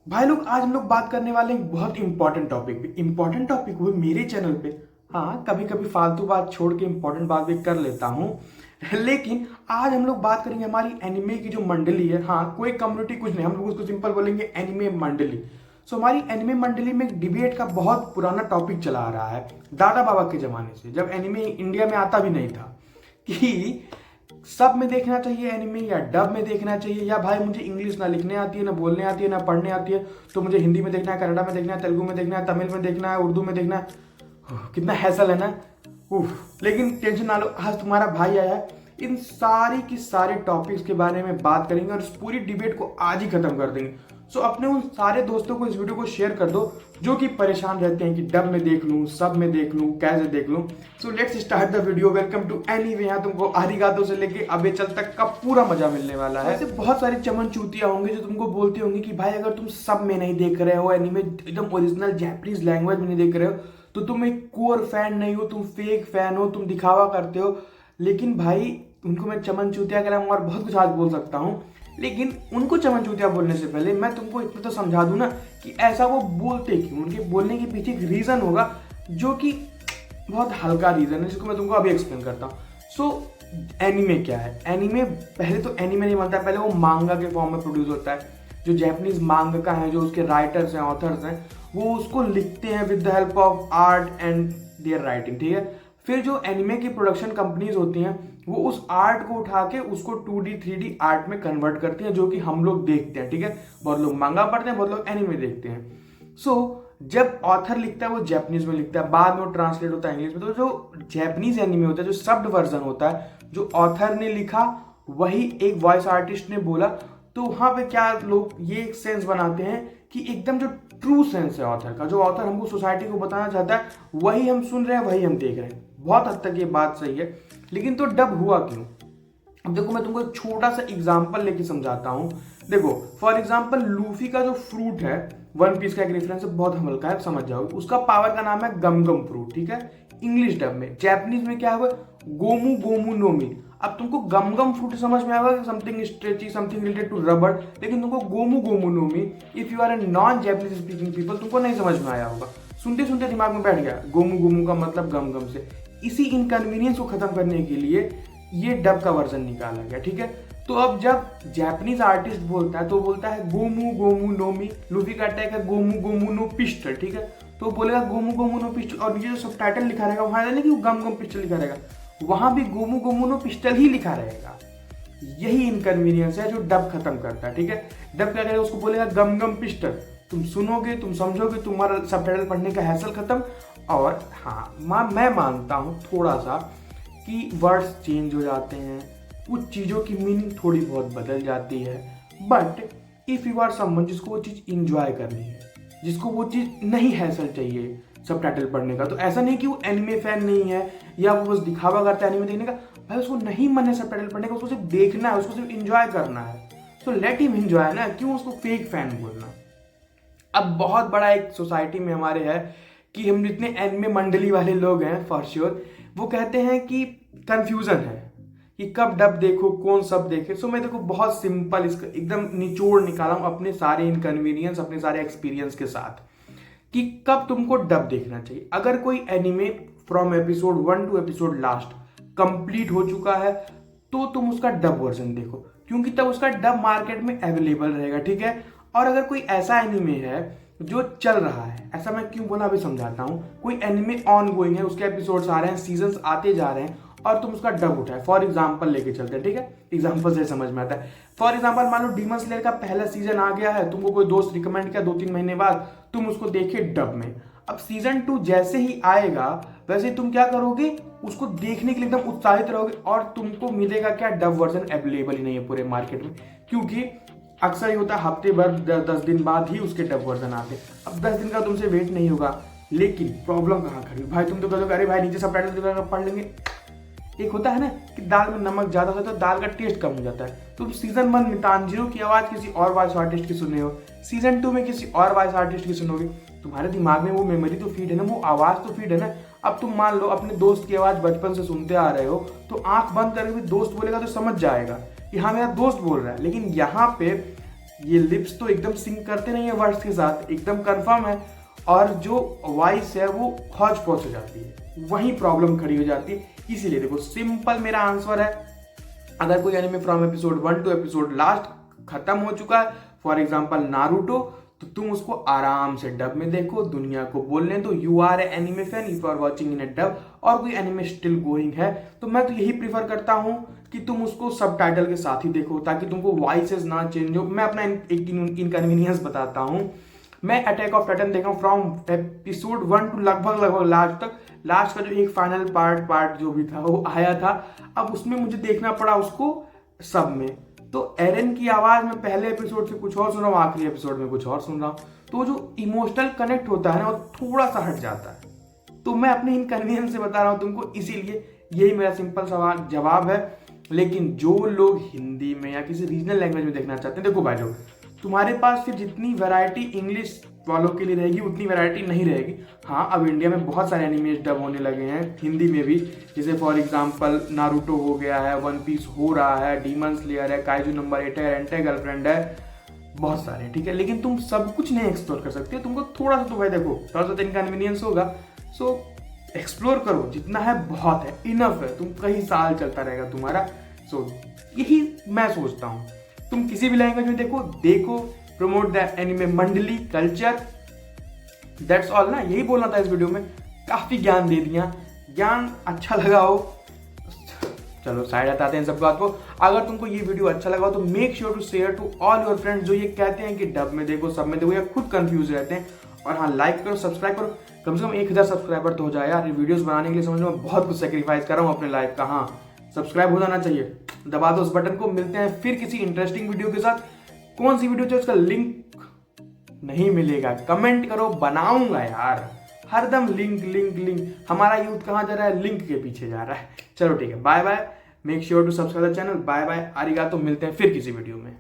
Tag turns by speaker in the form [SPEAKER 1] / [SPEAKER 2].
[SPEAKER 1] भाई लोग, आज हम लोग बात करने वाले हैं एक बहुत इंपॉर्टेंट टॉपिक पे। इंपॉर्टेंट टॉपिक वो मेरे चैनल पे। हाँ, कभी कभी फालतू बात छोड़ के इंपॉर्टेंट बात भी कर लेता हूँ। लेकिन आज हम लोग बात करेंगे हमारी एनिमे की जो मंडली है। हाँ, कोई कम्युनिटी कुछ नहीं, हम लोग उसको सिंपल बोलेंगे एनिमे मंडली। सो हमारी एनिमे मंडली में एक डिबेट का बहुत पुराना टॉपिक चला आ रहा है, दादा बाबा के जमाने से, जब एनिमे इंडिया में आता भी नहीं था, कि सब में देखना चाहिए एनिमे या डब में देखना चाहिए, या भाई मुझे इंग्लिश ना लिखने आती है, ना बोलने आती है, ना पढ़ने आती है, तो मुझे हिंदी में देखना है, कन्नड़ा में देखना है, तेलुगु में देखना है, तमिल में देखना है, उर्दू में देखना है। कितना हैसल है ना। लेकिन टेंशन ना लो, आज तुम्हारा भाई आया है। इन सारी की सारे टॉपिक्स के बारे में बात करेंगे और इस पूरी डिबेट को आज ही खत्म कर देंगे। सो अपने उन सारे दोस्तों को इस वीडियो को शेयर कर दो जो कि परेशान रहते हैं कि डब में देख लूं, सब में देख लूं, कैसे देख लूं। So let's start the video. Welcome to anyway. यहाँ तुमको आरिगातो से लेके अबे चल तक का पूरा मजा मिलने वाला है। ऐसे बहुत सारी चमन चूतियां होंगे जो तुमको बोलती होंगी कि भाई अगर तुम सब में नहीं देख रहे हो, एनीमे एकदम ओरिजिनल जापानीज लैंग्वेज में नहीं देख रहे हो, तो तुम एक कोर फैन नहीं हो, तुम फेक फैन हो, तुम दिखावा करते हो। लेकिन भाई उनको मैं चमन चूतिया के अलावा और बहुत कुछ आज बोल सकता हूँ। लेकिन उनको चमन चूतिया बोलने से पहले मैं तुमको इतना तो समझा दूं ना कि ऐसा वो बोलते क्यों, उनके बोलने के पीछे एक रीजन होगा जो कि बहुत हल्का रीजन है, जिसको मैं तुमको अभी एक्सप्लेन करता हूँ। सो एनीमे क्या है? एनीमे, पहले तो एनीमे नहीं बनता, पहले वो मांगा के फॉर्म में प्रोड्यूस होता है। जो जैपनीज मांगा है, जो उसके राइटर्स हैं, ऑथर्स हैं, वो उसको लिखते हैं with the help of art and there writing, ठीक है। फिर जो एनिमे की प्रोडक्शन कंपनीज होती हैं, वो उस आर्ट को उठा के उसको 2D 3D आर्ट में कन्वर्ट करती हैं, जो कि हम लोग देखते हैं, ठीक है। बहुत लोग मांगा पढ़ते हैं, बहुत लोग एनिमे देखते हैं। सो जब ऑथर लिखता है वो जैपनीज में लिखता है, बाद में वो ट्रांसलेट होता है इंग्लिश में। तो जो जैपनीज एनिमे होता है, जो सब्ड वर्जन होता है, जो ऑथर ने लिखा वही एक वॉइस आर्टिस्ट ने बोला, तो वहां पे क्या लोग ये एक सेंस बनाते हैं कि एकदम जो ट्रू सेंस है ऑथर का, जो ऑथर हमको सोसाइटी को बताना चाहता है, वही हम सुन रहे हैं, वही हम देख रहे हैं। बहुत हद तक ये बात सही है। लेकिन तो डब हुआ क्यों? अब देखो, मैं तुमको एक छोटा सा एग्जांपल लेके समझाता हूं। देखो, फॉर एग्जांपल लूफी का जो फ्रूट है, वन पीस का एक रेफरेंस है, बहुत हल्का है, समझ जाओगे। उसका पावर का नाम है गम गम फ्रूट, ठीक है। इंग्लिश डब में, जैपनीज में क्या हुआ? गोमू गोमू नोमी। अब तुमको गम गम फ्रूट समझ में आएगा, something stretchy, something related to rubber. लेकिन तुमको गोमू गोमू नोमी, if you are a non Japanese speaking people, तुमको नहीं समझ में आया होगा। सुनते सुनते दिमाग में बैठ गया गोमू गोमू का मतलब गम गम से। इसी इनकन्वीनियंस को खत्म करने के लिए ये डब का वर्जन निकाला गया, ठीक है। तो अब जब जापानीज आर्टिस्ट बोलता है तो बोलता है गोमू गोमू नोमी, लूफी का अटैक है गोमू गोमू नो पिस्टल, ठीक है। तो बोलेगा गोमू गोमू नो पिस्टल, और नीचे जो सबटाइटल लिखा रहेगा वहां नहीं कि वो गम गम पिस्टल लिखा रहेगा, वहां भी गोमू गोमू नो पिस्टल ही लिखा रहेगा। यही इनकन्वीनियंस है जो डब खत्म करता है, ठीक है। डब क्या करेगा? उसको बोलेगा गम गम पिस्टल, तुम सुनोगे, तुम समझोगे, तुम्हारा सबटाइटल पढ़ने का हैसल खत्म। और हाँ, मैं मानता हूँ थोड़ा सा कि वर्ड्स चेंज हो जाते हैं, कुछ चीज़ों की मीनिंग थोड़ी बहुत बदल जाती है। But if you are someone जिसको वो चीज़ इंजॉय करनी है, जिसको वो चीज़ नहीं हैसल चाहिए सबटाइटल पढ़ने का, तो ऐसा नहीं कि वो एनिमे फैन नहीं है या वो बस दिखावा करता है एनिमे देखने का। भाई उसको नहीं मन है सबटाइटल पढ़ने का, उसको सिर्फ देखना है, उसको सिर्फ इंजॉय करना है। सो लेट हिम इंजॉय ना, क्यों उसको फेक फैन बोलना। अब बहुत बड़ा एक सोसाइटी में हमारे है कि हम जितने एनिमे मंडली वाले लोग हैं, फॉर श्योर वो कहते हैं कि कंफ्यूजन है कि कब डब देखो, कौन सब देखे। सो मैं देखो बहुत सिंपल इसका एकदम निचोड़ निकाला हूं अपने सारे इनकन्वीनियंस, अपने सारे एक्सपीरियंस के साथ, कि कब तुमको डब देखना चाहिए। अगर कोई anime from episode 1 to episode last complete हो चुका है, तो तुम उसका डब वर्जन देखो, क्योंकि तब उसका डब मार्केट में अवेलेबल रहेगा, ठीक है। और अगर कोई ऐसा एनिमे है जो चल रहा है, ऐसा मैं क्यों बोला अभी समझाता हूँ। कोई एनिमे ऑन गोइंग है, उसके एपिसोड्स आ रहे हैं, सीजन्स आते जा रहे हैं, और तुम उसका डब उठाए, फॉर एग्जाम्पल लेके चलते हैं, ठीक है। एग्जाम्पल से समझ में आता है। फॉर एग्जाम्पल मान लो डीमन स्लेयर का पहला सीजन आ गया है, तुमको कोई दोस्त रिकमेंड किया 2-3 महीने बाद, तुम उसको देखे डब में। अब सीजन 2 जैसे ही आएगा, वैसे तुम क्या करोगे? उसको देखने के लिए एकदम उत्साहित रहोगे, और तुमको मिलेगा क्या? डब वर्जन अवेलेबल ही नहीं है पूरे मार्केट में, क्योंकि अक्सर ही होता है हफ्ते भर 10 दिन बाद ही उसके डब वर्जन आते हैं। अब 10 दिन का तुमसे वेट नहीं होगा। लेकिन प्रॉब्लम कहाँ खड़ी भाई? तुम तो कहोगे अरे भाई नीचे सबटाइटल पढ़ लेंगे। एक होता है ना कि दाल में नमक ज्यादा होता है तो दाल का टेस्ट कम हो जाता है। तुम सीजन 1 में तानजीरो की आवाज किसी और वॉइस आर्टिस्ट की सुने हो, सीजन 2 में किसी और वॉइस आर्टिस्ट की सुनोगे, तुम्हारे दिमाग में वो मेमोरी तो फीड है ना, वो आवाज तो फीड है ना। अब तुम मान लो अपने दोस्त की आवाज बचपन से सुनते आ रहे हो, तो आंख बंद करके भी दोस्त बोलेगा तो समझ जाएगा कि हाँ मेरा दोस्त बोल रहा है। लेकिन यहाँ पे ये लिप्स तो एकदम सिंक करते नहीं है वर्ड्स के साथ, एकदम कंफर्म है, और जो वॉइस है वो हौच पौच हो जाती है, वहीं प्रॉब्लम खड़ी हो जाती है। इसीलिए देखो सिंपल मेरा आंसर है, अगर कोई anime from episode 1 to episode last खत्म हो चुका है, फॉर एग्जाम्पल नारुतो, तो तुम उसको आराम से डब में देखो, दुनिया को बोलने दो you are a anime fan if you are watching in a dub, और कोई एनिमे स्टिल गोइंग है तो मैं तो यही प्रीफर करता हूं कि तुम उसको सबटाइटल के साथ ही देखो, ताकि तुमको वॉइसेस ना चेंज हो। मैं अपना एक इनकन्वीनियंस बताता हूं, मैं अटैक ऑफ टाइटन देखा हूं फ्रॉम एपिसोड 1 टू लगभग लास्ट तक। लास्ट का जो एक फाइनल पार्ट जो भी था वो आया था, अब उसमें मुझे देखना पड़ा उसको सब में। तो एरन की आवाज में पहले एपिसोड से कुछ और सुन रहा हूँ, आखिरी एपिसोड में कुछ और सुन रहा हूँ, तो जो इमोशनल कनेक्ट होता है ना वो थोड़ा सा हट जाता है। तो मैं अपने इनकन्वीनियंस से बता रहा हूँ तुमको, इसीलिए यही मेरा सिंपल सवाल जवाब है। लेकिन जो लोग हिंदी में या किसी रीजनल लैंग्वेज में देखना चाहते हैं, देखो भाई लोग, तुम्हारे पास फिर जितनी वैरायटी इंग्लिश वालों के लिए रहेगी उतनी वैरायटी नहीं रहेगी। हाँ, अब इंडिया में बहुत सारे एनिमेज डब होने लगे हैं हिंदी में भी, जैसे फॉर एग्जांपल नारुतो हो गया है, वन पीस हो रहा है, डीमन स्लेयर है, काइजू नंबर 8 है, रेंटे गर्लफ्रेंड है, बहुत सारे, ठीक है। लेकिन तुम सब कुछ नहीं एक्सप्लोर कर सकते, तुमको थोड़ा सा तो भाई देखो थोड़ा सा तो इनकन्वीनियंस होगा, सो एक्सप्लोर करो, जितना है बहुत है, इनफ है, तुम कई साल चलता रहेगा तुम्हारा। सो यही मैं सोचता हूँ, तुम किसी भी लैंग्वेज में देखो, प्रमोट द एनिमे मंडली कल्चर, दैट्स ऑल ना, यही बोलना था इस वीडियो में। काफी ज्ञान दे दिया, ज्ञान अच्छा लगा हो, चलो साइड हटाते हैं सब बात को। अगर तुमको ये वीडियो अच्छा लगा हो तो make sure to share to all your friends जो ये कहते हैं कि डब में देखो, सब में देखो, या खुद कंफ्यूज रहते हैं। और हाँ, लाइक करो, सब्सक्राइब करो, कम से कम 1000 सब्सक्राइबर तो हो जाए यार। ये वीडियोस बनाने के लिए समझ में बहुत कुछ सेक्रीफाइस कर रहा हूँ अपने लाइफ का। हाँ, सब्सक्राइब हो जाना चाहिए, दबा दो उस बटन को। मिलते हैं फिर किसी इंटरेस्टिंग वीडियो के साथ। कौन सी वीडियो चाहिए उसका लिंक नहीं मिलेगा, कमेंट करो, बनाऊंगा यार, हरदम लिंक लिंक लिंक। हमारा यूथ कहाँ जा रहा है? लिंक के पीछे जा रहा है। चलो ठीक है, bye bye, make sure to subscribe the channel, bye bye, आरिगातो। मिलते हैं फिर किसी वीडियो में।